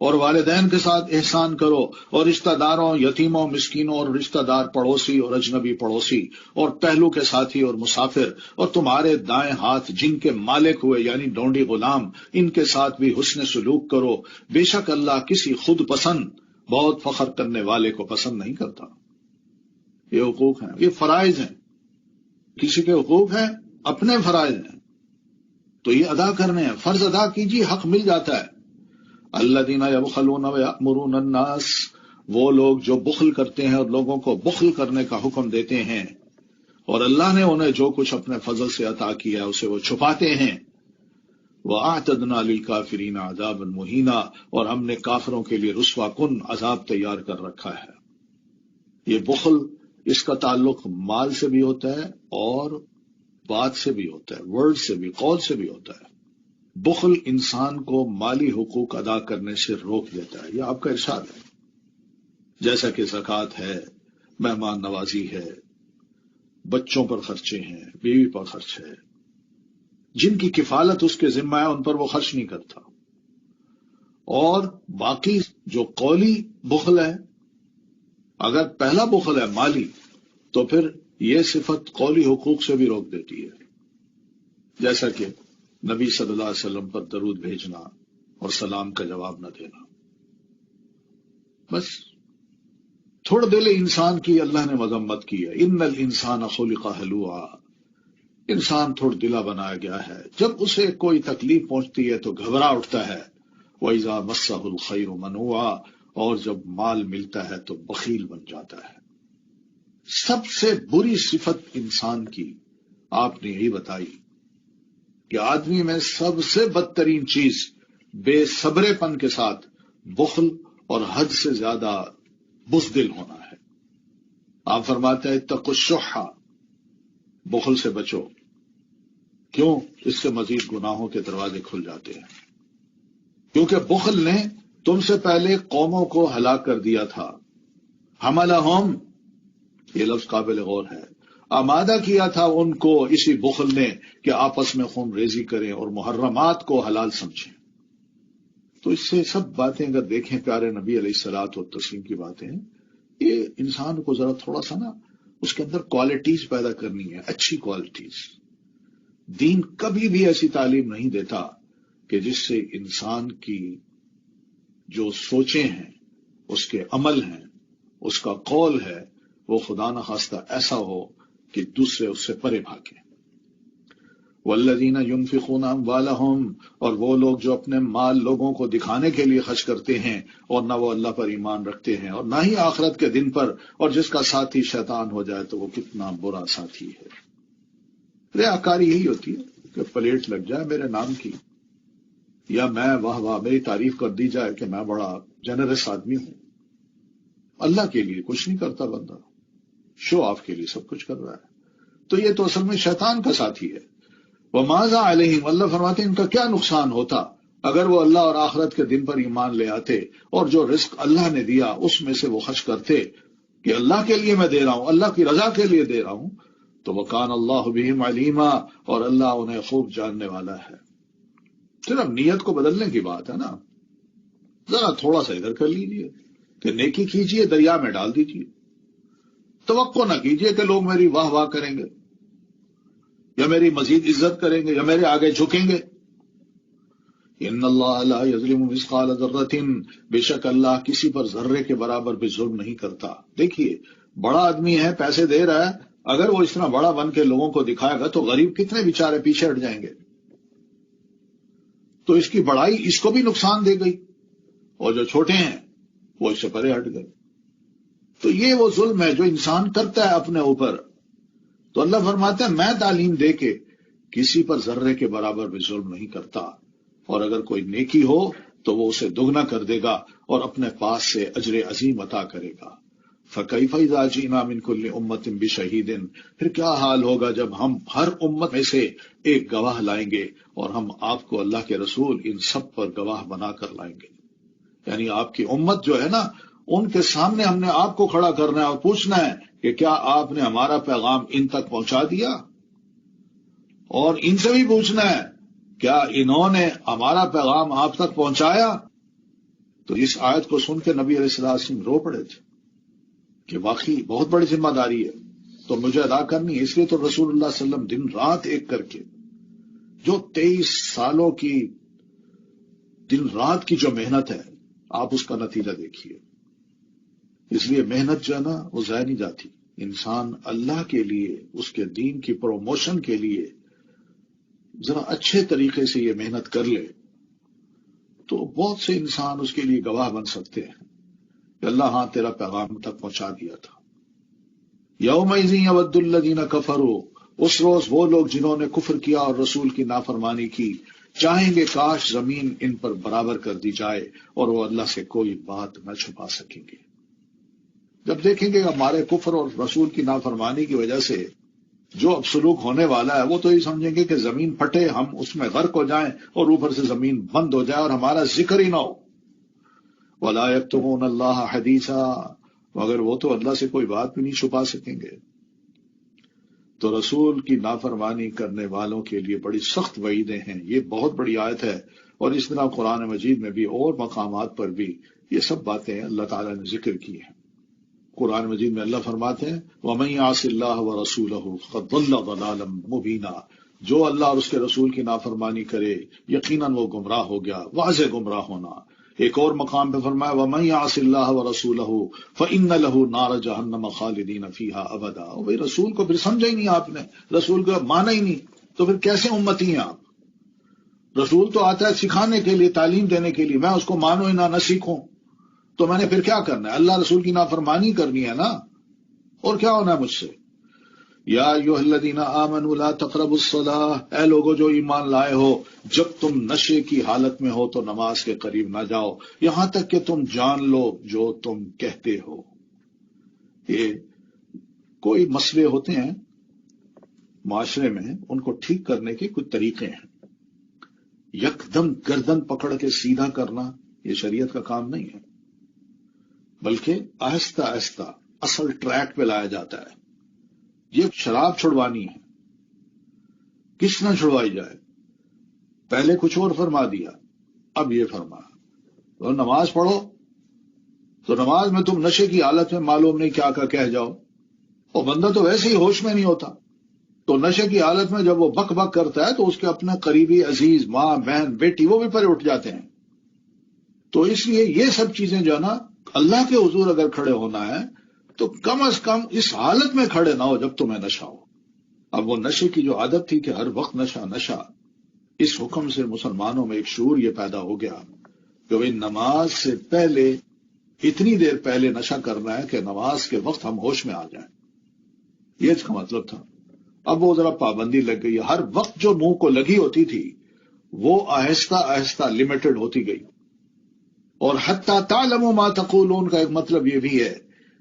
اور والدین کے ساتھ احسان کرو، اور رشتہ داروں، یتیموں، مسکینوں، اور رشتہ دار پڑوسی اور اجنبی پڑوسی، اور پہلو کے ساتھی اور مسافر، اور تمہارے دائیں ہاتھ جن کے مالک ہوئے یعنی ڈونڈی غلام، ان کے ساتھ بھی حسن سلوک کرو، بے شک اللہ کسی خود پسند بہت فخر کرنے والے کو پسند نہیں کرتا۔ یہ حقوق ہیں، یہ فرائض ہیں، کسی کے حقوق ہیں، اپنے فرائض ہیں تو یہ ادا کرنے ہیں، فرض ادا کیجیے، حق مل جاتا ہے۔ الذین یبخلون ویأمرون الناس، وہ لوگ جو بخل کرتے ہیں اور لوگوں کو بخل کرنے کا حکم دیتے ہیں، اور اللہ نے انہیں جو کچھ اپنے فضل سے عطا کیا اسے وہ چھپاتے ہیں۔ وَأَعْتَدْنَا لِلْكَافِرِينَ عَذَابًا مُهِينًا، اور ہم نے کافروں کے لیے رسوا کن عذاب تیار کر رکھا ہے۔ یہ بخل، اس کا تعلق مال سے بھی ہوتا ہے اور بات سے بھی ہوتا ہے، ورڈ سے بھی، قول سے بھی ہوتا ہے۔ بخل انسان کو مالی حقوق ادا کرنے سے روک دیتا ہے، یہ آپ کا ارشاد ہے، جیسا کہ زکوٰۃ ہے، مہمان نوازی ہے، بچوں پر خرچے ہیں، بیوی پر خرچ ہے، جن کی کفالت اس کے ذمہ ہے ان پر وہ خرچ نہیں کرتا۔ اور باقی جو قولی بخل ہے، اگر پہلا بخل ہے مالی تو پھر یہ صفت قولی حقوق سے بھی روک دیتی ہے، جیسا کہ نبی صلی اللہ علیہ وسلم پر درود بھیجنا اور سلام کا جواب نہ دینا۔ بس تھوڑا دل انسان کی اللہ نے مذمت کی ہے، ان الانسان خلق ہلوعا، انسان تھوڑا دلا بنایا گیا ہے، جب اسے کوئی تکلیف پہنچتی ہے تو گھبرا اٹھتا ہے، وَإِذَا مَسَّهُ الْخَيْرُ مَنُوعًا، اور جب مال ملتا ہے تو بخیل بن جاتا ہے۔ سب سے بری صفت انسان کی آپ نے یہی بتائی کہ آدمی میں سب سے بدترین چیز بے صبرے پن کے ساتھ بخل اور حد سے زیادہ بزدل ہونا ہے۔ آپ فرماتے ہیں اتقوا الشح، بخل سے بچو، کیوں؟ اس سے مزید گناہوں کے دروازے کھل جاتے ہیں، کیونکہ بخل نے تم سے پہلے قوموں کو ہلاک کر دیا تھا۔ حملہم، یہ لفظ قابل غور ہے، آمادہ کیا تھا ان کو اسی بخل نے کہ آپس میں خون ریزی کریں اور محرمات کو حلال سمجھیں۔ تو اس سے سب باتیں اگر دیکھیں پیارے نبی علیہ الصلوۃ والتسلیم کی باتیں، یہ انسان کو ذرا تھوڑا سا نا اس کے اندر کوالٹیز پیدا کرنی ہے، اچھی کوالٹیز۔ دین کبھی بھی ایسی تعلیم نہیں دیتا کہ جس سے انسان کی جو سوچیں ہیں، اس کے عمل ہیں، اس کا قول ہے، وہ خدا نخواستہ ایسا ہو کہ دوسرے اس سے پرے بھاگیں۔ والذین ينفقون اموالهم، اور وہ لوگ جو اپنے مال لوگوں کو دکھانے کے لیے خرچ کرتے ہیں اور نہ وہ اللہ پر ایمان رکھتے ہیں اور نہ ہی آخرت کے دن پر، اور جس کا ساتھی شیطان ہو جائے تو وہ کتنا برا ساتھی ہے۔ ریاکاری یہی ہوتی ہے کہ پلیٹ لگ جائے میرے نام کی، یا میں واہ واہ میری تعریف کر دی جائے کہ میں بڑا جنرس آدمی ہوں۔ اللہ کے لیے کچھ نہیں کرتا بندہ، شو آف کے لیے سب کچھ کر رہا ہے، تو یہ تو اصل میں شیطان کا ساتھی ہے۔ وَمَاذَا عَلَيْهِمْ، اللہ فرماتے ہیں ان کا کیا نقصان ہوتا اگر وہ اللہ اور آخرت کے دن پر ایمان لے آتے اور جو رزق اللہ نے دیا اس میں سے وہ خرچ کرتے کہ اللہ کے لیے میں دے رہا ہوں، اللہ کی رضا کے لیے دے رہا ہوں، تو وَكَانَ اللَّهُ بِهِمْ عَلِيمًا، اور اللہ انہیں خوب جاننے والا ہے۔ صرف نیت کو بدلنے کی بات ہے نا، ذرا تھوڑا سا ادھر کر لیجئے کہ نیکی کیجئے، دریا میں ڈال دیجئے، توقع نہ کیجئے کہ لوگ میری واہ واہ کریں گے یا میری مزید عزت کریں گے یا میرے آگے جھکیں گے۔ ان اللہ لا یظلم مثقال ذرۃ، بے شک اللہ کسی پر ذرے کے برابر بھی ظلم نہیں کرتا۔ دیکھیے بڑا آدمی ہے، پیسے دے رہا ہے، اگر وہ اس طرح بڑا بن کے لوگوں کو دکھائے گا تو غریب کتنے بیچارے پیچھے ہٹ جائیں گے، تو اس کی بڑائی اس کو بھی نقصان دے گئی، اور جو چھوٹے ہیں وہ اس سے پرے ہٹ گئے۔ تو یہ وہ ظلم ہے جو انسان کرتا ہے اپنے اوپر۔ تو اللہ فرماتا ہے میں تعلیم دے کے کسی پر ذرے کے برابر بھی ظلم نہیں کرتا، اور اگر کوئی نیکی ہو تو وہ اسے دگنا کر دے گا اور اپنے پاس سے اجر عظیم عطا کرے گا۔ فَكَيْفَ إِذَا جِئْنَا مِنْ كُلِّ أُمَّةٍ بِشَهِيدٍ، پھر کیا حال ہوگا جب ہم ہر امت میں سے ایک گواہ لائیں گے، اور ہم آپ کو اللہ کے رسول ان سب پر گواہ بنا کر لائیں گے۔ یعنی آپ کی امت جو ہے نا، ان کے سامنے ہم نے آپ کو کھڑا کرنا ہے اور پوچھنا ہے کہ کیا آپ نے ہمارا پیغام ان تک پہنچا دیا، اور ان سے بھی پوچھنا ہے کیا انہوں نے ہمارا پیغام آپ تک پہنچایا۔ تو اس آیت کو سن کے نبی علیہ السلام رو پڑے تھے کہ واقعی بہت بڑی ذمہ داری ہے تو مجھے ادا کرنی ہے. اس لیے تو رسول اللہ صلی اللہ علیہ وسلم دن رات ایک کر کے جو 23 سالوں کی دن رات کی جو محنت ہے آپ اس کا نتیجہ دیکھیے. اس لیے محنت جو ہے نا وہ ضائع نہیں جاتی. انسان اللہ کے لیے اس کے دین کی پروموشن کے لیے ذرا اچھے طریقے سے یہ محنت کر لے تو بہت سے انسان اس کے لیے گواہ بن سکتے ہیں کہ اللہ ہاں تیرا پیغام تک پہنچا دیا تھا. یومئذ یود الذین کفروا، اس روز وہ لوگ جنہوں نے کفر کیا اور رسول کی نافرمانی کی چاہیں گے کاش زمین ان پر برابر کر دی جائے اور وہ اللہ سے کوئی بات نہ چھپا سکیں گے. جب دیکھیں گے ہمارے کفر اور رسول کی نافرمانی کی وجہ سے جو اب سلوک ہونے والا ہے وہ تو یہ سمجھیں گے کہ زمین پھٹے، ہم اس میں غرق ہو جائیں اور اوپر سے زمین بند ہو جائے اور ہمارا ذکر ہی نہ ہو. وَلَا يَكْتُمُونَ اللَّهَ حَدِيثًا، مگر وہ تو اللہ سے کوئی بات بھی نہیں چھپا سکیں گے. تو رسول کی نافرمانی کرنے والوں کے لیے بڑی سخت وعیدیں ہیں. یہ بہت بڑی آیت ہے اور اس طرح قرآن مجید میں بھی اور مقامات پر بھی یہ سب باتیں اللہ تعالیٰ نے ذکر کی ہیں. قرآن مجید میں اللہ فرماتے ہیں وَمَن يَعْصِ اللَّهَ وَرَسُولَهُ فَقَدْ ضَلَّ ضَلَالًا مُبِينًا، جو اللہ اور اس کے رسول کی نافرمانی کرے یقیناً وہ گمراہ ہو گیا، واضح گمراہ ہونا. ایک اور مقام پہ فرمایا وَمَن يَعْصِ اللَّهَ وَرَسُولَهُ فَإِنَّ لَهُ نَارَ جَهَنَّمَ خَالِدِينَ فِيهَا أَبَدًا. اور بھئی رسول کو پھر سمجھا ہی نہیں آپ نے، رسول کو مانا ہی نہیں، تو پھر کیسے امتی ہیں آپ؟ رسول تو آتا ہے سکھانے کے لیے، تعلیم دینے کے لیے، میں اس کو مانوں ہی نہ سیکھوں تو میں نے پھر کیا کرنا ہے؟ اللہ رسول کی نافرمانی کرنی ہے نا، اور کیا ہونا ہے مجھ سے؟ یا ایھا الذین آمنوا لا تقربوا الصلاۃ، اے لوگوں جو ایمان لائے ہو جب تم نشے کی حالت میں ہو تو نماز کے قریب نہ جاؤ یہاں تک کہ تم جان لو جو تم کہتے ہو. یہ کوئی مسئلے ہوتے ہیں معاشرے میں، ان کو ٹھیک کرنے کے کچھ طریقے ہیں. یکدم گردن پکڑ کے سیدھا کرنا یہ شریعت کا کام نہیں ہے، بلکہ آہستہ آہستہ اصل ٹریک پہ لایا جاتا ہے. یہ شراب چھڑوانی ہے، کس طرح چھڑوائی جائے؟ پہلے کچھ اور فرما دیا، اب یہ فرما اور نماز پڑھو تو نماز میں تم نشے کی حالت میں معلوم نہیں کیا کہہ جاؤ، اور بندہ تو ویسے ہی ہوش میں نہیں ہوتا، تو نشے کی حالت میں جب وہ بک بک کرتا ہے تو اس کے اپنے قریبی عزیز ماں بہن بیٹی وہ بھی پرے اٹھ جاتے ہیں. تو اس لیے یہ سب چیزیں جو ہے نا اللہ کے حضور اگر کھڑے ہونا ہے تو کم از کم اس حالت میں کھڑے نہ ہو جب تمہیں نشہ ہو. اب وہ نشے کی جو عادت تھی کہ ہر وقت نشہ نشہ، اس حکم سے مسلمانوں میں ایک شعور یہ پیدا ہو گیا کہ وہ نماز سے پہلے اتنی دیر پہلے نشہ کرنا ہے کہ نماز کے وقت ہم ہوش میں آ جائیں. یہ اس کا مطلب تھا. اب وہ ذرا پابندی لگ گئی، ہر وقت جو منہ کو لگی ہوتی تھی وہ آہستہ آہستہ لمیٹڈ ہوتی گئی. اور حتی تعلموا ما تقولون کا ایک مطلب یہ بھی ہے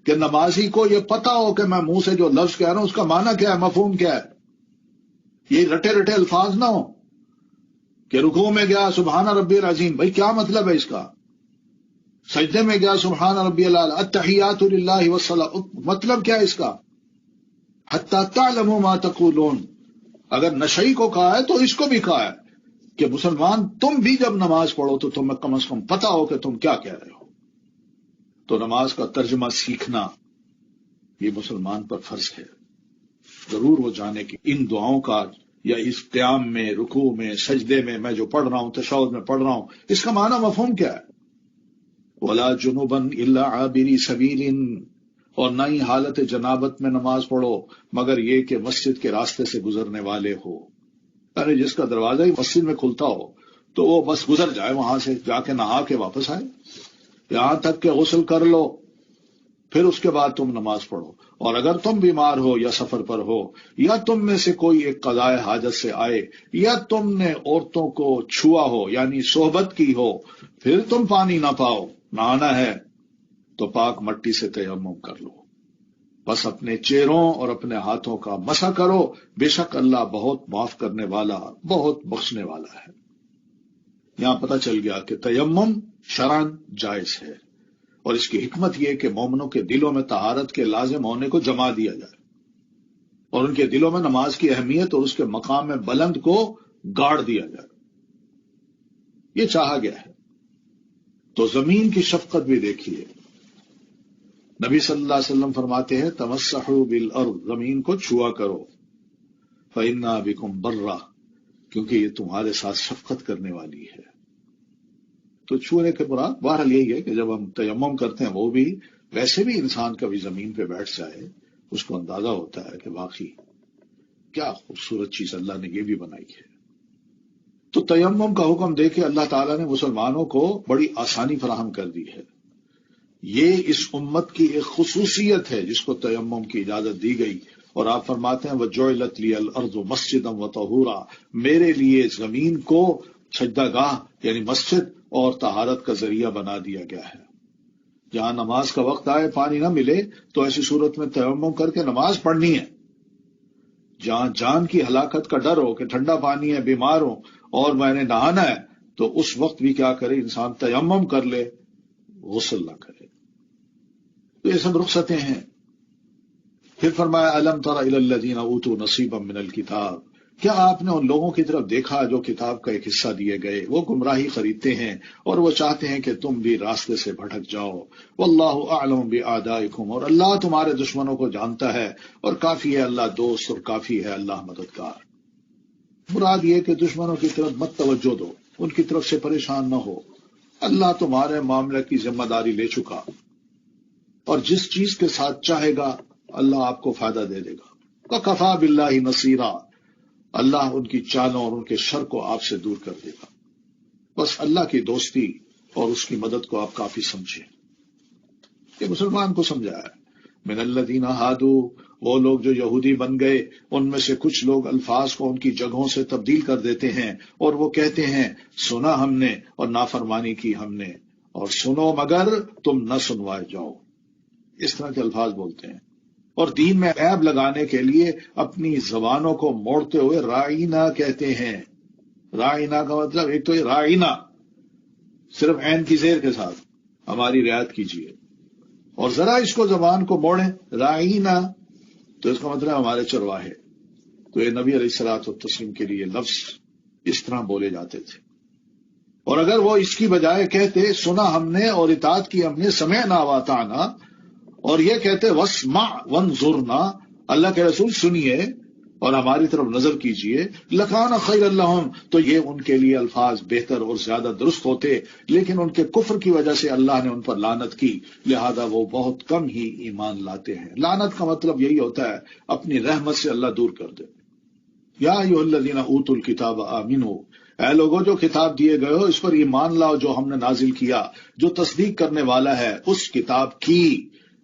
کہ نمازی کو یہ پتا ہو کہ میں منہ سے جو لفظ کہہ رہا ہوں اس کا معنی کیا ہے، مفہوم کیا ہے. یہ رٹے رٹے الفاظ نہ ہو کہ رکوع میں گیا سبحان ربی العظیم، بھائی کیا مطلب ہے اس کا؟ سجدے میں گیا سبحان ربی الاعلی، التحیات للہ والصلاۃ، مطلب کیا ہے اس کا؟ حتی تعلموا ما تقولون. اگر نشئی کو کہا ہے تو اس کو بھی کہا ہے کہ مسلمان تم بھی جب نماز پڑھو تو تمہیں کم از کم پتا ہو کہ تم کیا کہہ رہے ہو. تو نماز کا ترجمہ سیکھنا یہ مسلمان پر فرض ہے. ضرور وہ جانے کہ ان دعاؤں کا یا اس قیام میں، رکوع میں، سجدے میں میں جو پڑھ رہا ہوں، تشہد میں پڑھ رہا ہوں، اس کا معنی مفہوم کیا ہے. وَلَا جُنُبًا إِلَّا عَابِرِي سَبِيلٍ، اور نہ ہی حالت جنابت میں نماز پڑھو مگر یہ کہ مسجد کے راستے سے گزرنے والے ہو. یعنی جس کا دروازہ ہی مسجد میں کھلتا ہو تو وہ بس گزر جائے، وہاں سے جا کے نہا کے واپس آئے، یہاں تک کہ غسل کر لو پھر اس کے بعد تم نماز پڑھو. اور اگر تم بیمار ہو یا سفر پر ہو یا تم میں سے کوئی ایک قضاء حاجت سے آئے یا تم نے عورتوں کو چھوا ہو یعنی صحبت کی ہو، پھر تم پانی نہ پاؤ، نہانا ہے تو پاک مٹی سے تیمم کر لو، بس اپنے چہروں اور اپنے ہاتھوں کا مسح کرو، بے شک اللہ بہت معاف کرنے والا بہت بخشنے والا ہے. یہاں پتہ چل گیا کہ تیمم شرعاً جائز ہے، اور اس کی حکمت یہ کہ مومنوں کے دلوں میں طہارت کے لازم ہونے کو جما دیا جائے اور ان کے دلوں میں نماز کی اہمیت اور اس کے مقام میں بلند کو گاڑ دیا جائے. یہ چاہا گیا ہے. تو زمین کی شفقت بھی دیکھیے. نبی صلی اللہ علیہ وسلم فرماتے ہیں تمسحوا بالارض، زمین کو چھوا کرو، فإنا بکم برہ، کیونکہ یہ تمہارے ساتھ شفقت کرنے والی ہے. تو چھونے کے مراد بہرحال یہی ہے کہ جب ہم تیمم کرتے ہیں وہ بھی ویسے بھی انسان کبھی زمین پہ بیٹھ جائے اس کو اندازہ ہوتا ہے کہ واقعی کیا خوبصورت چیز اللہ نے یہ بھی بنائی ہے. تو تیمم کا حکم دے کے اللہ تعالیٰ نے مسلمانوں کو بڑی آسانی فراہم کر دی ہے. یہ اس امت کی ایک خصوصیت ہے جس کو تیمم کی اجازت دی گئی. اور آپ فرماتے ہیں وَجُعِلَتْ لِيَ الْأَرْضُ مَسْجِدًا وَطَهُورًا، میرے لیے زمین کو سجدہ گاہ یعنی مسجد اور طہارت کا ذریعہ بنا دیا گیا ہے. جہاں نماز کا وقت آئے پانی نہ ملے تو ایسی صورت میں تیمم کر کے نماز پڑھنی ہے. جہاں جان کی ہلاکت کا ڈر ہو کہ ٹھنڈا پانی ہے، بیمار ہوں اور میں نے نہانا ہے، تو اس وقت بھی کیا کرے انسان تیمم کر لے، غسل نہ کرے. تو یہ سب رخصتیں ہیں. پھر فرمایا الم تر الی الذین اوتوا نصیبا من الکتاب، کیا آپ نے ان لوگوں کی طرف دیکھا جو کتاب کا ایک حصہ دیے گئے، وہ گمراہی خریدتے ہیں اور وہ چاہتے ہیں کہ تم بھی راستے سے بھٹک جاؤ. واللہ اعلم باعدائکم، اور اللہ تمہارے دشمنوں کو جانتا ہے، اور کافی ہے اللہ دوست اور کافی ہے اللہ مددگار. مراد یہ کہ دشمنوں کی طرف مت توجہ دو، ان کی طرف سے پریشان نہ ہو. اللہ تمہارے معاملے کی ذمہ داری لے چکا، اور جس چیز کے ساتھ چاہے گا اللہ آپ کو فائدہ دے دے گا. وَكَفَى بِاللَّهِ نَصِيرًا، اللہ ان کی چالوں اور ان کے شر کو آپ سے دور کر دے گا. بس اللہ کی دوستی اور اس کی مدد کو آپ کافی سمجھیں. یہ مسلمان کو سمجھایا ہے. من الذین ہادوا، وہ لوگ جو یہودی بن گئے، ان میں سے کچھ لوگ الفاظ کو ان کی جگہوں سے تبدیل کر دیتے ہیں اور وہ کہتے ہیں سنا ہم نے اور نافرمانی کی ہم نے، اور سنو مگر تم نہ سنوائے جاؤ. اس طرح کے الفاظ بولتے ہیں اور دین میں عیب لگانے کے لیے اپنی زبانوں کو موڑتے ہوئے رائنا کہتے ہیں. رائنا کا مطلب ایک تو یہ رائنا صرف عین کی زیر کے ساتھ، ہماری رعایت کیجیے، اور ذرا اس کو زبان کو موڑیں رائنا تو اس کا مطلب ہمارے چرواہے. تو یہ نبی علیہ الصلوۃ والتسلیم کے لیے لفظ اس طرح بولے جاتے تھے. اور اگر وہ اس کی بجائے کہتے سنا ہم نے اور اطاعت کی ہم نے، سمعنا واطعنا، اور یہ کہتے واسمع وانظرنا، اللہ کے رسول سنیے اور ہماری طرف نظر کیجئے، لکان خیر لہم، تو یہ ان کے لیے الفاظ بہتر اور زیادہ درست ہوتے. لیکن ان کے کفر کی وجہ سے اللہ نے ان پر لعنت کی، لہذا وہ بہت کم ہی ایمان لاتے ہیں. لعنت کا مطلب یہی ہوتا ہے اپنی رحمت سے اللہ دور کر دے. یا ایھا الذین اوتوا الکتاب آمنوا، اے لوگوں جو کتاب دیے گئے ہو اس پر ایمان لاؤ جو ہم نے نازل کیا، جو تصدیق کرنے والا ہے اس کتاب کی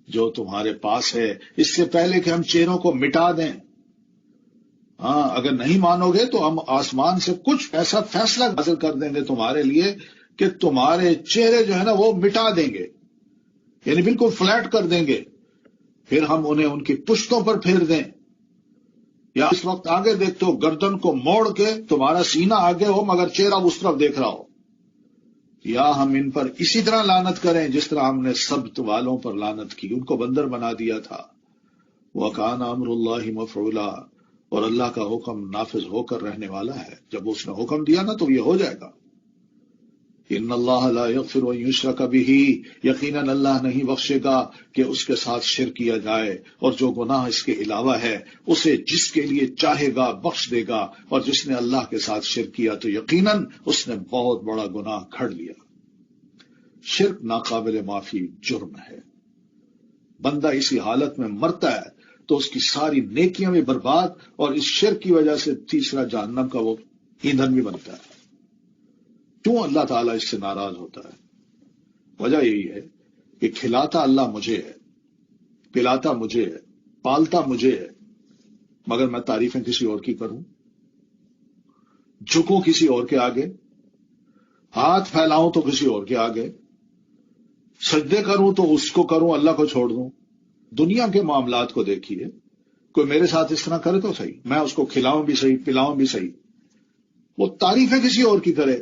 جو تمہارے پاس ہے، اس سے پہلے کہ ہم چہروں کو مٹا دیں. ہاں اگر نہیں مانو گے تو ہم آسمان سے کچھ ایسا فیصلہ حاصل کر دیں گے تمہارے لیے کہ تمہارے چہرے جو ہے نا وہ مٹا دیں گے، یعنی بالکل فلیٹ کر دیں گے، پھر ہم انہیں ان کی پشتوں پر پھیر دیں. یا اس وقت آگے دیکھتے ہو گردن کو موڑ کے تمہارا سینہ آگے ہو مگر چہرہ اس طرف دیکھ رہا ہو. یا ہم ان پر اسی طرح لعنت کریں جس طرح ہم نے سبت والوں پر لعنت کی، ان کو بندر بنا دیا تھا. وَكَانَ أَمْرُ اللَّهِ مَفْعُولًا، اور اللہ کا حکم نافذ ہو کر رہنے والا ہے. جب اس نے حکم دیا نا تو یہ ہو جائے گا. ان اللہ لا یغفر ان یشرک بہ، یقیناً اللہ نہیں بخشے گا کہ اس کے ساتھ شرک کیا جائے، اور جو گناہ اس کے علاوہ ہے اسے جس کے لیے چاہے گا بخش دے گا، اور جس نے اللہ کے ساتھ شرک کیا تو یقیناً اس نے بہت بڑا گناہ کھڑ لیا. شرک ناقابل معافی جرم ہے. بندہ اسی حالت میں مرتا ہے تو اس کی ساری نیکیاں بھی برباد، اور اس شرک کی وجہ سے تیسرا جہنم کا وہ ایندھن بھی بنتا ہے. کیوں اللہ تعالیٰ اس سے ناراض ہوتا ہے؟ وجہ یہی ہے کہ کھلاتا اللہ مجھے ہے، پلاتا مجھے ہے، پالتا مجھے ہے، مگر میں تعریفیں کسی اور کی کروں، جھکوں کسی اور کے آگے، ہاتھ پھیلاؤں تو کسی اور کے آگے، سجدے کروں تو اس کو کروں اللہ کو چھوڑ دوں. دنیا کے معاملات کو دیکھیے، کوئی میرے ساتھ اس طرح کرے تو صحیح، میں اس کو کھلاؤں بھی صحیح پلاؤں بھی صحیح، وہ تعریفیں کسی اور کی کرے،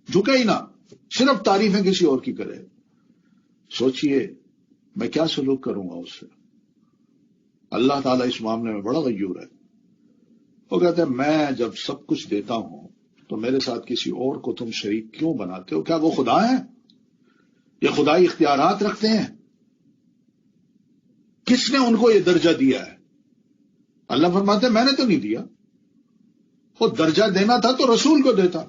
جھکے ہی نہ، صرف تعریفیں کسی اور کی کرے. سوچئے میں کیا سلوک کروں گا اس سے. اللہ تعالیٰ اس معاملے میں بڑا غیور ہے. وہ کہتے ہیں میں جب سب کچھ دیتا ہوں تو میرے ساتھ کسی اور کو تم شریک کیوں بناتے ہو؟ کیا وہ خدا ہیں؟ یہ خدائی اختیارات رکھتے ہیں؟ کس نے ان کو یہ درجہ دیا ہے؟ اللہ فرماتے ہیں میں نے تو نہیں دیا، وہ درجہ دینا تھا تو رسول کو دیتا،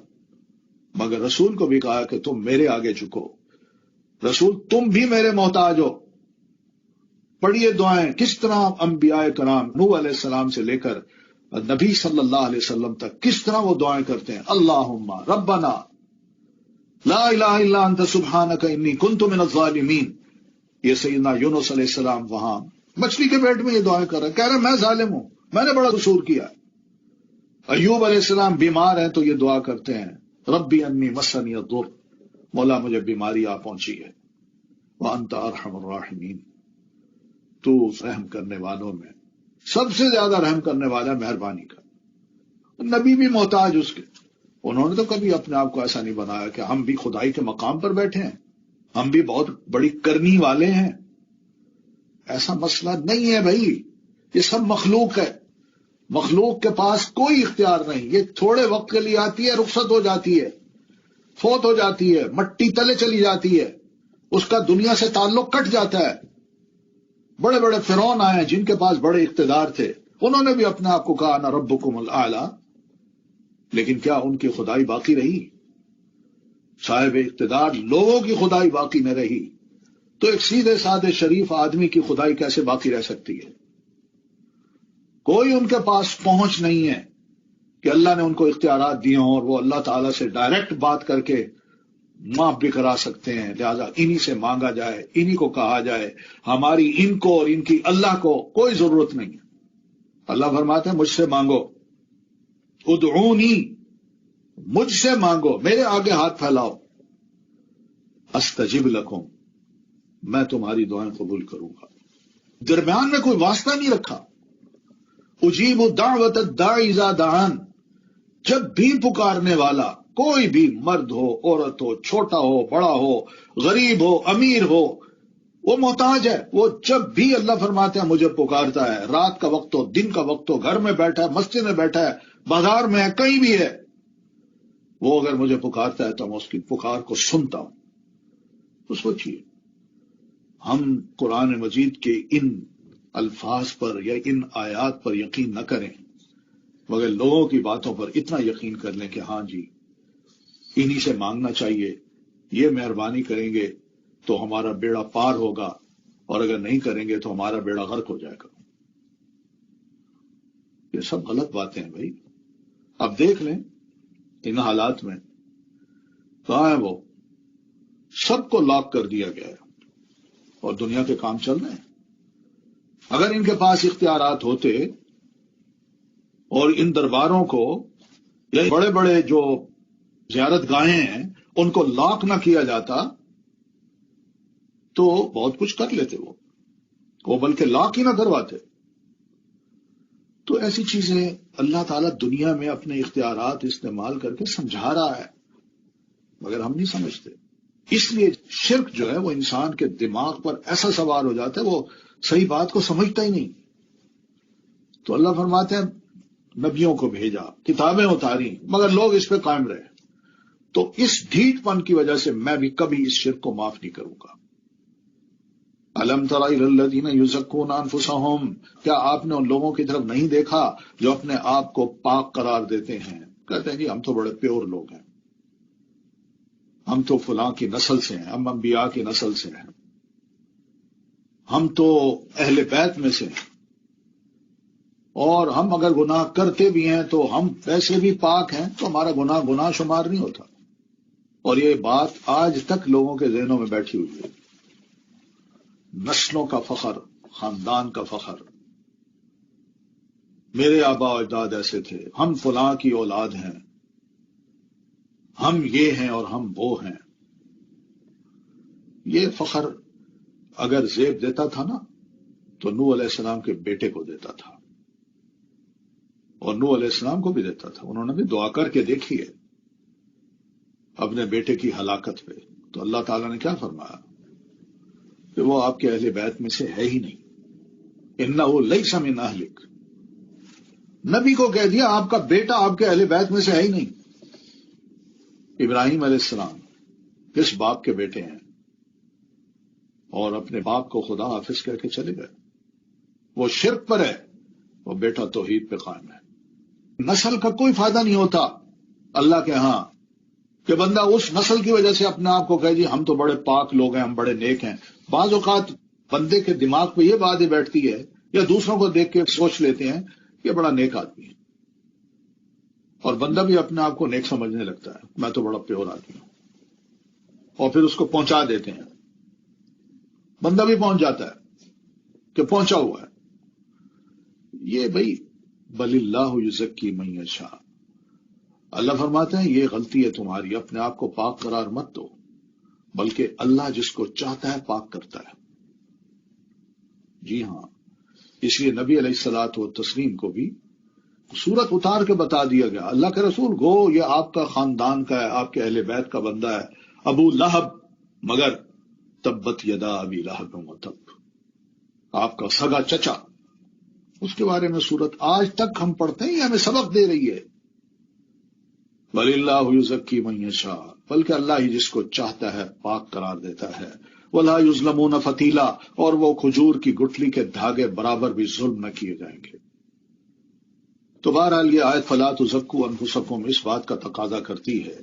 مگر رسول کو بھی کہا کہ تم میرے آگے جھکو، رسول تم بھی میرے محتاج ہو۔ پڑھیے دعائیں کس طرح انبیاء کرام نوح علیہ السلام سے لے کر نبی صلی اللہ علیہ وسلم تک کس طرح وہ دعائیں کرتے ہیں، اللہم ربنا لا الہ الا انت سبحانک انی کنت من الظالمین۔ یہ سیدنا یونس علیہ السلام وہاں مچھلی کے پیٹ میں یہ دعائیں کر رہے ہیں، کہہ رہے ہیں میں ظالم ہوں، میں نے بڑا قصور کیا۔ ایوب علیہ السلام بیمار ہیں تو یہ دعا کرتے ہیں، ربی انی مسنی الضر، مولا مجھے بیماری آ پہنچی ہے، وانت ارحم الراحمین، تو رحم کرنے والوں میں سب سے زیادہ رحم کرنے والا مہربانی کا۔ نبی بھی محتاج اس کے، انہوں نے تو کبھی اپنے آپ کو ایسا نہیں بنایا کہ ہم بھی خدائی کے مقام پر بیٹھے ہیں، ہم بھی بہت بڑی کرنی والے ہیں، ایسا مسئلہ نہیں ہے بھائی، یہ سب مخلوق ہے، مخلوق کے پاس کوئی اختیار نہیں، یہ تھوڑے وقت کے لیے آتی ہے، رخصت ہو جاتی ہے، فوت ہو جاتی ہے، مٹی تلے چلی جاتی ہے، اس کا دنیا سے تعلق کٹ جاتا ہے۔ بڑے بڑے فرعون آئے جن کے پاس بڑے اقتدار تھے، انہوں نے بھی اپنے آپ کو کہا انا ربکم الاعلی، لیکن کیا ان کی خدائی باقی رہی؟ صاحب اقتدار لوگوں کی خدائی باقی نہ رہی تو ایک سیدھے سادے شریف آدمی کی خدائی کیسے باقی رہ سکتی ہے؟ کوئی ان کے پاس پہنچ نہیں ہے کہ اللہ نے ان کو اختیارات دیے ہوں اور وہ اللہ تعالیٰ سے ڈائریکٹ بات کر کے معاف بھی کرا سکتے ہیں، لہذا انہی سے مانگا جائے، انہی کو کہا جائے، ہماری ان کو اور ان کی اللہ کو کوئی ضرورت نہیں ہے۔ اللہ فرماتے ہیں مجھ سے مانگو، ادعونی، مجھ سے مانگو، میرے آگے ہاتھ پھیلاؤ، استجب لکم، میں تمہاری دعائیں قبول کروں گا۔ درمیان میں کوئی واسطہ نہیں رکھا۔ اجیب دعوت الداعی اذا دعان، جب بھی پکارنے والا کوئی بھی مرد ہو، عورت ہو، چھوٹا ہو، بڑا ہو، غریب ہو، امیر ہو، وہ محتاج ہے، وہ جب بھی اللہ فرماتے ہیں مجھے پکارتا ہے، رات کا وقت ہو، دن کا وقت ہو، گھر میں بیٹھا ہے، مسجد میں بیٹھا ہے، بازار میں ہے، کہیں بھی ہے، وہ اگر مجھے پکارتا ہے تو میں اس کی پکار کو سنتا ہوں۔ تو سوچئے ہم قرآن مجید کے ان الفاظ پر یا ان آیات پر یقین نہ کریں مگر لوگوں کی باتوں پر اتنا یقین کر لیں کہ ہاں جی انہی سے مانگنا چاہیے، یہ مہربانی کریں گے تو ہمارا بیڑا پار ہوگا اور اگر نہیں کریں گے تو ہمارا بیڑا غرق ہو جائے گا۔ یہ سب غلط باتیں ہیں بھائی۔ اب دیکھ لیں ان حالات میں کہاں ہے وہ، سب کو لاک کر دیا گیا ہے اور دنیا کے کام چل رہے ہیں۔ اگر ان کے پاس اختیارات ہوتے اور ان درباروں کو یا بڑے بڑے جو زیارت گاہیں ہیں ان کو لاک نہ کیا جاتا تو بہت کچھ کر لیتے وہ بلکہ لاک ہی نہ کرواتے۔ تو ایسی چیزیں اللہ تعالیٰ دنیا میں اپنے اختیارات استعمال کر کے سمجھا رہا ہے مگر ہم نہیں سمجھتے۔ اس لیے شرک جو ہے وہ انسان کے دماغ پر ایسا سوار ہو جاتا ہے وہ صحیح بات کو سمجھتا ہی نہیں۔ تو اللہ فرماتے ہیں نبیوں کو بھیجا، کتابیں اتاری، مگر لوگ اس پہ قائم رہے۔ تو اس ڈھیٹ پن کی وجہ سے میں بھی کبھی اس شرک کو معاف نہیں کروں گا۔ الم تر الی الذین یزکون انفسہم، کیا آپ نے ان لوگوں کی طرف نہیں دیکھا جو اپنے آپ کو پاک قرار دیتے ہیں، کہتے ہیں جی ہم تو بڑے پیور لوگ ہیں، ہم تو فلاں کی نسل سے ہیں، ہم انبیاء کی نسل سے ہیں، ہم تو اہل بیت میں سے ہیں، اور ہم اگر گناہ کرتے بھی ہیں تو ہم ویسے بھی پاک ہیں تو ہمارا گناہ شمار نہیں ہوتا۔ اور یہ بات آج تک لوگوں کے ذہنوں میں بیٹھی ہوئی ہے۔ نسلوں کا فخر، خاندان کا فخر، میرے آبا و اجداد ایسے تھے، ہم فلاں کی اولاد ہیں، ہم یہ ہیں اور ہم وہ ہیں۔ یہ فخر اگر زیب دیتا تھا نا تو نوح علیہ السلام کے بیٹے کو دیتا تھا اور نوح علیہ السلام کو بھی دیتا تھا۔ انہوں نے بھی دعا کر کے دیکھی ہے اپنے بیٹے کی ہلاکت پہ، تو اللہ تعالیٰ نے کیا فرمایا کہ وہ آپ کے اہل بیت میں سے ہے ہی نہیں، انہ لیس من اہلک۔ نبی کو کہہ دیا آپ کا بیٹا آپ کے اہل بیت میں سے ہے ہی نہیں۔ ابراہیم علیہ السلام کس باپ کے بیٹے ہیں؟ اور اپنے باپ کو خدا حافظ کہہ کے چلے گئے. وہ شرک پر ہے، وہ بیٹا توحید پہ قائم ہے. نسل کا کوئی فائدہ نہیں ہوتا اللہ کے ہاں کہ بندہ اس نسل کی وجہ سے اپنے آپ کو کہے جی ہم تو بڑے پاک لوگ ہیں، ہم بڑے نیک ہیں. بعض اوقات بندے کے دماغ پہ یہ بات ہی بیٹھتی ہے یا دوسروں کو دیکھ کے سوچ لیتے ہیں کہ بڑا نیک آدمی ہے، اور بندہ بھی اپنے آپ کو نیک سمجھنے لگتا ہے، میں تو بڑا پیور آدمی ہوں، اور پھر اس کو پہنچا دیتے ہیں. بندہ بھی پہنچ جاتا ہے کہ پہنچا ہوا ہے. یہ بھائی بل اللہ یزکی من یشاء، اللہ فرماتے ہیں یہ غلطی ہے تمہاری، اپنے آپ کو پاک قرار مت دو، بلکہ اللہ جس کو چاہتا ہے پاک کرتا ہے. جی ہاں، اس لیے نبی علیہ الصلوۃ والتسلیم کو بھی صورت اتار کے بتا دیا گیا، اللہ کے رسول گو یہ آپ کا خاندان کا ہے، آپ کے اہل بیت کا بندہ ہے، ابو لہب، مگر تبت یدا ابی لہب وتب، آپ کا سگا چچا. اس کے بارے میں صورت آج تک ہم پڑھتے ہیں، یہ ہمیں سبق دے رہی ہے. بل اللہ یزکی من یشاء، بلکہ اللہ ہی جس کو چاہتا ہے پاک قرار دیتا ہے. ولا یظلمون فتیلا، اور وہ کھجور کی گٹھلی کے دھاگے برابر بھی ظلم نہ کیے جائیں گے. تو بہرحال یہ آیت فلا تزکوا انفسکم اس بات کا تقاضا کرتی ہے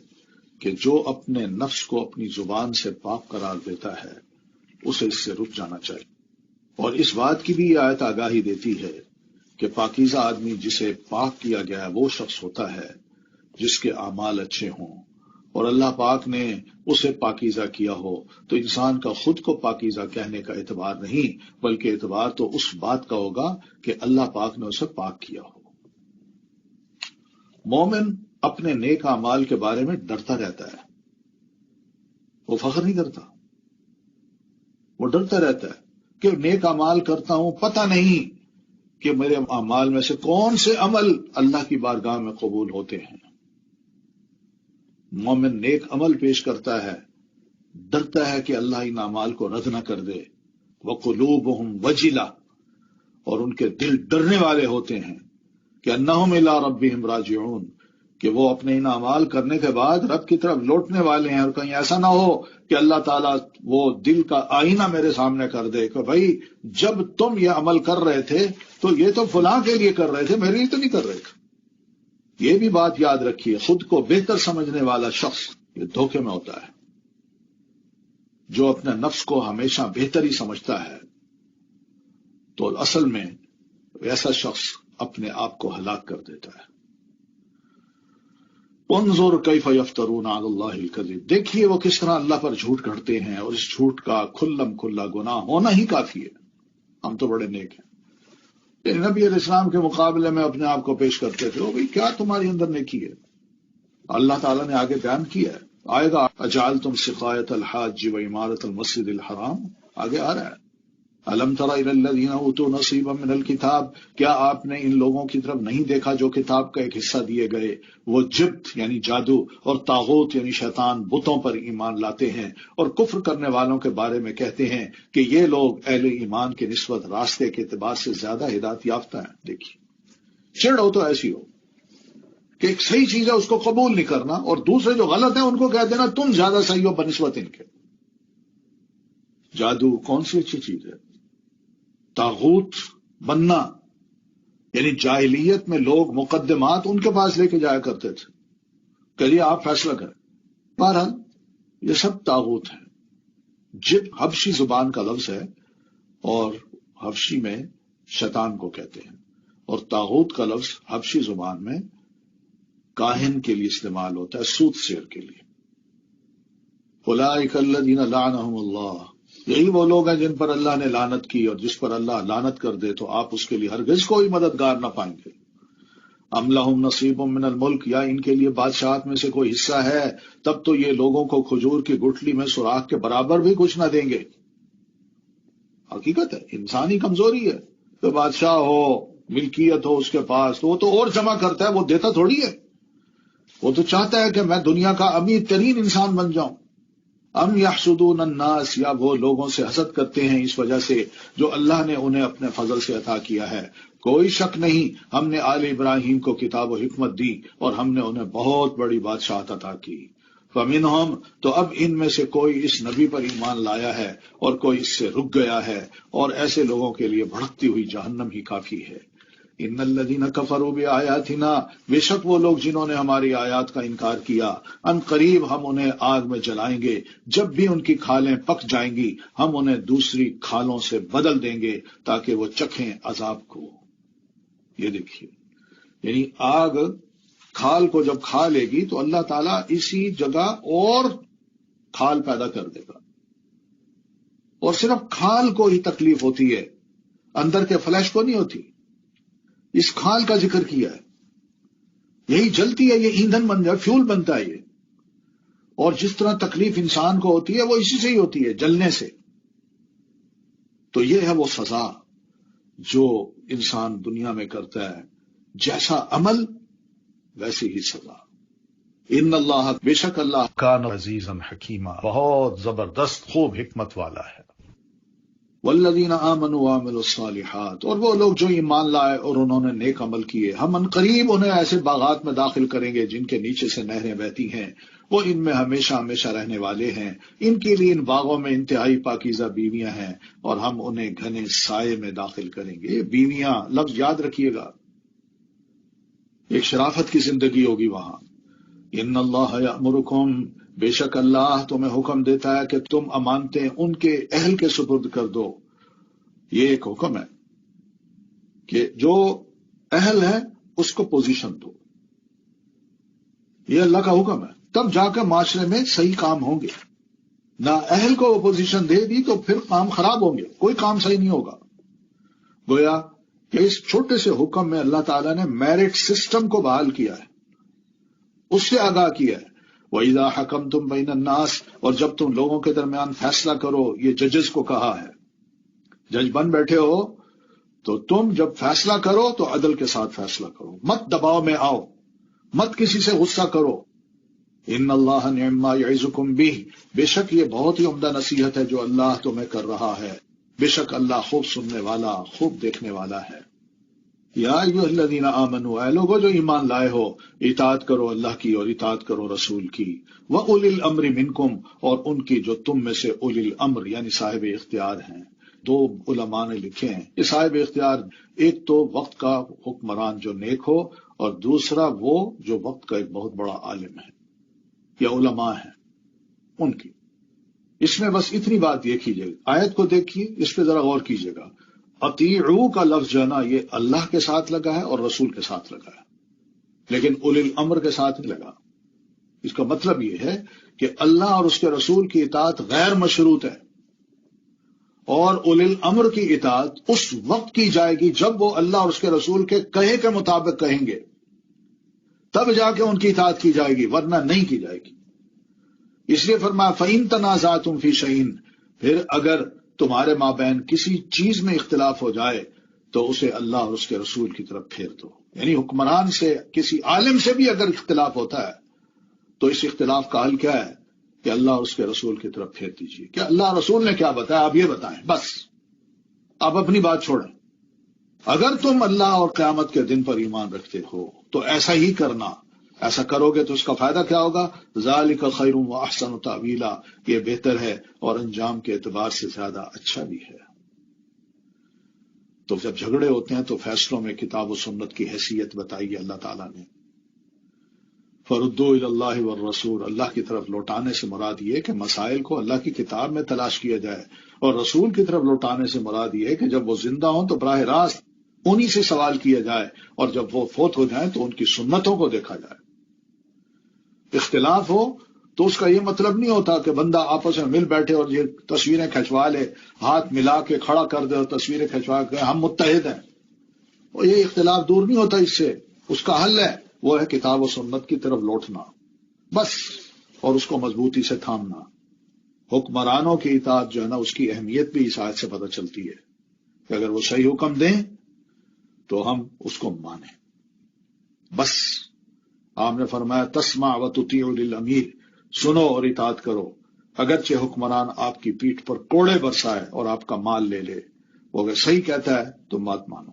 کہ جو اپنے نفس کو اپنی زبان سے پاک قرار دیتا ہے اسے اس سے رک جانا چاہیے. اور اس بات کی بھی یہ آیت آگاہی دیتی ہے کہ پاکیزہ آدمی جسے پاک کیا گیا ہے وہ شخص ہوتا ہے جس کے اعمال اچھے ہوں، اور اللہ پاک نے اسے پاکیزہ کیا ہو. تو انسان کا خود کو پاکیزہ کہنے کا اعتبار نہیں، بلکہ اعتبار تو اس بات کا ہوگا کہ اللہ پاک نے اسے پاک کیا ہو. مومن اپنے نیک اعمال کے بارے میں ڈرتا رہتا ہے، وہ فخر نہیں کرتا، وہ ڈرتا رہتا ہے کہ نیک اعمال کرتا ہوں، پتہ نہیں کہ میرے اعمال میں سے کون سے عمل اللہ کی بارگاہ میں قبول ہوتے ہیں. مومن نیک عمل پیش کرتا ہے، ڈرتا ہے کہ اللہ ان اعمال کو رد نہ کر دے. وقلوبہم وجلہ، اور ان کے دل ڈرنے والے ہوتے ہیں کہ انہم الی ربہم راجعون، کہ وہ اپنے ان اعمال کرنے کے بعد رب کی طرف لوٹنے والے ہیں. اور کہیں ایسا نہ ہو کہ اللہ تعالیٰ وہ دل کا آئینہ میرے سامنے کر دے کہ بھائی جب تم یہ عمل کر رہے تھے تو یہ تو فلاں کے لیے کر رہے تھے، میرے لیے تو نہیں کر رہے تھے. یہ بھی بات یاد رکھیے، خود کو بہتر سمجھنے والا شخص یہ دھوکے میں ہوتا ہے. جو اپنے نفس کو ہمیشہ بہتر ہی سمجھتا ہے تو اصل میں ایسا شخص اپنے آپ کو ہلاک کر دیتا ہے. انظر کیف یفترون علی اللہ الکذب، دیکھیے وہ کس طرح اللہ پر جھوٹ گھڑتے ہیں، اور اس جھوٹ کا کھلم کھلا گناہ ہونا ہی کافی ہے. ہم تو بڑے نیک ہیں، نبی علیہ السلام کے مقابلے میں اپنے آپ کو پیش کرتے تھے، بھئی کیا تمہاری اندر نیکی ہے؟ اللہ تعالیٰ نے آگے بیان کیا ہے، آئے گا اجعلتم سقایۃ الحاج و عمارۃ المسجد الحرام، آگے آ رہا ہے. الم تر الی الذین اوتوا نصیبا من الکتاب، کیا آپ نے ان لوگوں کی طرف نہیں دیکھا جو کتاب کا ایک حصہ دیے گئے، وہ جبت یعنی جادو اور طاغوت یعنی شیطان بتوں پر ایمان لاتے ہیں، اور کفر کرنے والوں کے بارے میں کہتے ہیں کہ یہ لوگ اہل ایمان کی نسبت راستے کے اعتبار سے زیادہ ہدایت یافتہ ہیں. دیکھیے چڑ ہو تو ایسی ہو کہ ایک صحیح چیز ہے اس کو قبول نہیں کرنا، اور دوسرے جو غلط ہیں ان کو کہہ دینا تم زیادہ صحیح ہو بنسبت ان کے. جادو کون سی اچھی چیز ہے؟ طاغوت بننا یعنی جاہلیت میں لوگ مقدمات ان کے پاس لے کے جایا کرتے تھے کہ یہ آپ فیصلہ کریں. بہرحال یہ سب طاغوت ہیں. جب حبشی زبان کا لفظ ہے، اور حبشی میں شیطان کو کہتے ہیں، اور طاغوت کا لفظ حبشی زبان میں کاہن کے لیے استعمال ہوتا ہے، سود سیر کے لیے. اولئک الذین لعنہم اللہ، یہی وہ لوگ ہیں جن پر اللہ نے لعنت کی، اور جس پر اللہ لعنت کر دے تو آپ اس کے لیے ہرگز کوئی مددگار نہ پائیں گے. ام لہم نصیب من الملک، یا ان کے لیے بادشاہت میں سے کوئی حصہ ہے، تب تو یہ لوگوں کو کھجور کی گٹھلی میں سوراخ کے برابر بھی کچھ نہ دیں گے. حقیقت ہے، انسانی کمزوری ہے. تو بادشاہ ہو، ملکیت ہو اس کے پاس، تو وہ تو اور جمع کرتا ہے، وہ دیتا تھوڑی ہے. وہ تو چاہتا ہے کہ میں دنیا کا امیر ترین انسان بن جاؤں. ام یحسدون الناس، یا وہ لوگوں سے حسد کرتے ہیں اس وجہ سے جو اللہ نے انہیں اپنے فضل سے عطا کیا ہے. کوئی شک نہیں، ہم نے آل ابراہیم کو کتاب و حکمت دی، اور ہم نے انہیں بہت بڑی بادشاہت عطا کی. فمنہم، تو اب ان میں سے کوئی اس نبی پر ایمان لایا ہے اور کوئی اس سے رک گیا ہے، اور ایسے لوگوں کے لیے بھڑکتی ہوئی جہنم ہی کافی ہے۔ ان الذین کفروا بآیاتنا، بے شک وہ لوگ جنہوں نے ہماری آیات کا انکار کیا، ان قریب ہم انہیں آگ میں جلائیں گے، جب بھی ان کی کھالیں پک جائیں گی ہم انہیں دوسری کھالوں سے بدل دیں گے تاکہ وہ چکھیں عذاب کو۔ یہ دیکھیے، یعنی آگ کھال کو جب کھا لے گی تو اللہ تعالیٰ اسی جگہ اور کھال پیدا کر دے گا، اور صرف کھال کو ہی تکلیف ہوتی ہے، اندر کے فلیش کو نہیں ہوتی۔ اس کھال کا ذکر کیا ہے، یہی جلتی ہے، یہ ایندھن بن جائے، فیول بنتا ہے یہ، اور جس طرح تکلیف انسان کو ہوتی ہے وہ اسی سے ہی ہوتی ہے، جلنے سے۔ تو یہ ہے وہ سزا جو انسان دنیا میں کرتا ہے، جیسا عمل ویسی ہی سزا۔ ان اللہ، بے شک اللہ کان عزیزا حکیما، بہت زبردست خوب حکمت والا ہے۔ والذین آمنوا وعملوا الصالحات، اور وہ لوگ جو ایمان لائے اور انہوں نے نیک عمل کیے، ہم ان قریب انہیں ایسے باغات میں داخل کریں گے جن کے نیچے سے نہریں بہتی ہیں، وہ ان میں ہمیشہ ہمیشہ رہنے والے ہیں، ان کے لیے ان باغوں میں انتہائی پاکیزہ بیویاں ہیں، اور ہم انہیں گھنے سائے میں داخل کریں گے۔ بیویاں لفظ یاد رکھیے گا، ایک شرافت کی زندگی ہوگی وہاں۔ ان اللہ یأمرکم، بے شک اللہ تمہیں حکم دیتا ہے کہ تم امانتیں ان کے اہل کے سپرد کر دو۔ یہ ایک حکم ہے کہ جو اہل ہے اس کو پوزیشن دو، یہ اللہ کا حکم ہے، تب جا کر معاشرے میں صحیح کام ہوں گے۔ نہ اہل کو پوزیشن دے دی تو پھر کام خراب ہوں گے، کوئی کام صحیح نہیں ہوگا۔ گویا کہ اس چھوٹے سے حکم میں اللہ تعالیٰ نے میرٹ سسٹم کو بحال کیا ہے، اس سے آگاہ کیا ہے۔ وَإِذَا حَكَمْتُمْ بَيْنَ النَّاسِ، اور جب تم لوگوں کے درمیان فیصلہ کرو، یہ ججز کو کہا ہے، جج بن بیٹھے ہو تو تم جب فیصلہ کرو تو عدل کے ساتھ فیصلہ کرو، مت دباؤ میں آؤ، مت کسی سے غصہ کرو۔ ان اللہ نعم ما یعظکم بہ، بے شک یہ بہت ہی عمدہ نصیحت ہے جو اللہ تمہیں کر رہا ہے، بے شک اللہ خوب سننے والا خوب دیکھنے والا ہے۔ یا ایھا الذین آمنوا، اے لوگو جو ایمان لائے ہو، اطاعت کرو اللہ کی اور اطاعت کرو رسول کی، وَأُولِي الْأَمْرِ مِنْکُمْ، اور ان کی جو تم میں سے اولی الامر یعنی صاحب اختیار ہیں۔ دو علماء نے لکھے ہیں کہ صاحب اختیار ایک تو وقت کا حکمران جو نیک ہو، اور دوسرا وہ جو وقت کا ایک بہت بڑا عالم ہے یا علماء ہیں ان کی۔ اس میں بس اتنی بات یہ کیجیے، آیت کو دیکھیے، اس پہ ذرا غور کیجیے گا۔ اطیعوا کا لفظ جو ہے نا، یہ اللہ کے ساتھ لگا ہے اور رسول کے ساتھ لگا ہے، لیکن اولی الامر کے ساتھ نہیں لگا۔ اس کا مطلب یہ ہے کہ اللہ اور اس کے رسول کی اطاعت غیر مشروط ہے، اور اولی الامر کی اطاعت اس وقت کی جائے گی جب وہ اللہ اور اس کے رسول کے کہے کے مطابق کہیں گے، تب جا کے ان کی اطاعت کی جائے گی، ورنہ نہیں کی جائے گی۔ اس لیے فرمایا فَإِن تَنَازَعْتُمْ فِي شَيْءٍ، پھر اگر تمہارے مابین کسی چیز میں اختلاف ہو جائے تو اسے اللہ اور اس کے رسول کی طرف پھیر دو۔ یعنی حکمران سے، کسی عالم سے بھی اگر اختلاف ہوتا ہے تو اس اختلاف کا حل کیا ہے کہ اللہ اور اس کے رسول کی طرف پھیر دیجیے، کہ اللہ رسول نے کیا بتایا آپ یہ بتائیں، بس آپ اپنی بات چھوڑیں۔ اگر تم اللہ اور قیامت کے دن پر ایمان رکھتے ہو تو ایسا ہی کرنا، ایسا کرو گے تو اس کا فائدہ کیا ہوگا؟ ذالک خیر و احسن تاویلا، یہ بہتر ہے اور انجام کے اعتبار سے زیادہ اچھا بھی ہے۔ تو جب جھگڑے ہوتے ہیں تو فیصلوں میں کتاب و سنت کی حیثیت بتائی ہے اللہ تعالیٰ نے۔ فردوا الی اللہ والرسول، اللہ کی طرف لوٹانے سے مراد یہ ہے کہ مسائل کو اللہ کی کتاب میں تلاش کیا جائے، اور رسول کی طرف لوٹانے سے مراد یہ ہے کہ جب وہ زندہ ہوں تو براہ راست انہی سے سوال کیا جائے، اور جب وہ فوت ہو جائیں تو ان کی سنتوں کو دیکھا جائے۔ اختلاف ہو تو اس کا یہ مطلب نہیں ہوتا کہ بندہ آپس میں مل بیٹھے اور یہ تصویریں کھنچوا لے، ہاتھ ملا کے کھڑا کر دے اور تصویریں کھنچوا کے ہم متحد ہیں، اور یہ اختلاف دور نہیں ہوتا اس سے۔ اس کا حل ہے، وہ ہے کتاب و سنت کی طرف لوٹنا بس، اور اس کو مضبوطی سے تھامنا۔ حکمرانوں کی اطاعت جو ہے نا، اس کی اہمیت بھی اس آیت سے پتہ چلتی ہے کہ اگر وہ صحیح حکم دیں تو ہم اس کو مانیں بس۔ آپ نے فرمایا تسمع و تطیع للامیر، سنو اور اطاعت کرو، اگرچہ حکمران آپ کی پیٹھ پر کوڑے برسائے اور آپ کا مال لے لے، وہ اگر صحیح کہتا ہے تو مت مانو۔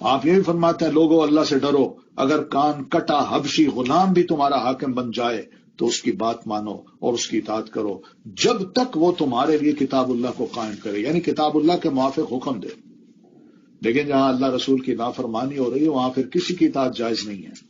آپ یہ بھی فرماتے ہیں لوگو اللہ سے ڈرو، اگر کان کٹا حبشی غلام بھی تمہارا حاکم بن جائے تو اس کی بات مانو اور اس کی اطاعت کرو جب تک وہ تمہارے لیے کتاب اللہ کو قائم کرے، یعنی کتاب اللہ کے موافق حکم دے۔ لیکن جہاں اللہ رسول کی نافرمانی ہو رہی ہے وہاں پھر کسی کی اطاعت جائز نہیں ہے۔